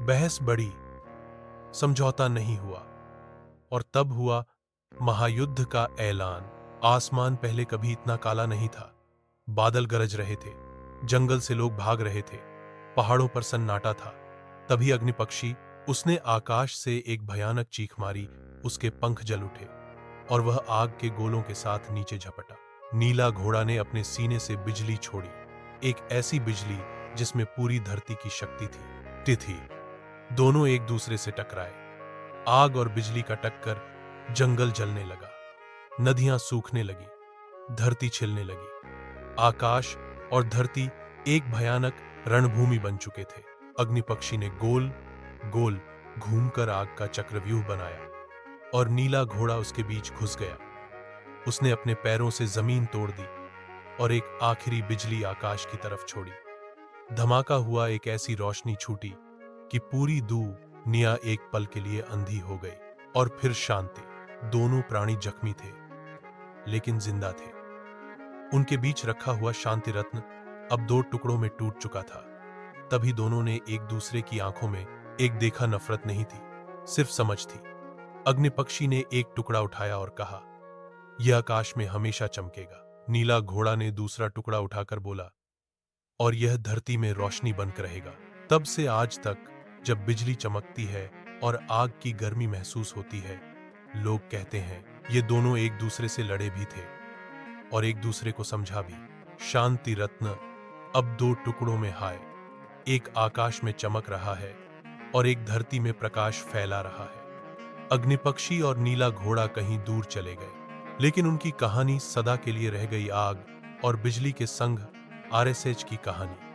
बहस बढ़ी, समझौता नहीं हुआ और तब हुआ महायुद्ध का ऐलान। आसमान पहले कभी इतना काला नहीं था। बादल गरज रहे थे, जंगल से लोग भाग रहे थे, पहाड़ों पर सन्नाटा था। तभी अग्निपक्षी, उसने आकाश से एक भयानक चीख मारी। उसके पंख जल उठे और वह आग के गोलों के साथ नीचे झपटा। नीला घोड़ा ने अपने सीने से बिजली छोड़ी, एक ऐसी बिजली जिसमें पूरी धरती की शक्ति थी। दोनों एक दूसरे से टकराए। आग और बिजली का टक्कर, जंगल जलने लगा, नदियां सूखने लगी, धरती छिलने लगी। आकाश और धरती एक भयानक रणभूमि बन चुके थे। अग्निपक्षी ने गोल गोल घूमकर आग का चक्रव्यूह बनाया और नीला घोड़ा उसके बीच घुस गया। उसने अपने पैरों से जमीन तोड़ दी और एक आखिरी बिजली आकाश की तरफ छोड़ी। धमाका हुआ, एक ऐसी रोशनी छूटी कि पूरी दुनिया एक पल के लिए अंधी हो गई। और फिर शांति। दोनों प्राणी जख्मी थे लेकिन जिंदा थे। उनके बीच रखा हुआ शांति रत्न अब दो टुकड़ों में टूट चुका था। तभी दोनों ने एक दूसरे की आंखों में एक देखा नफरत नहीं थी, सिर्फ समझ थी। अग्निपक्षी ने एक टुकड़ा उठाया और कहा, यह आकाश में हमेशा चमकेगा। नीला घोड़ा ने दूसरा टुकड़ा उठाकर बोला, और यह धरती में रोशनी बनकर रहेगा। तब से आज तक जब बिजली चमकती है और आग की गर्मी महसूस होती है, लोग कहते हैं ये दोनों एक दूसरे से लड़े भी थे और एक दूसरे को समझा भी। शांति रत्न अब दो टुकड़ों में हाय, एक आकाश में चमक रहा है और एक धरती में प्रकाश फैला रहा है। अग्निपक्षी और नीला घोड़ा कहीं दूर चले गए, लेकिन उनकी कहानी सदा के लिए रह गई। आग और बिजली के संग RSH की कहानी।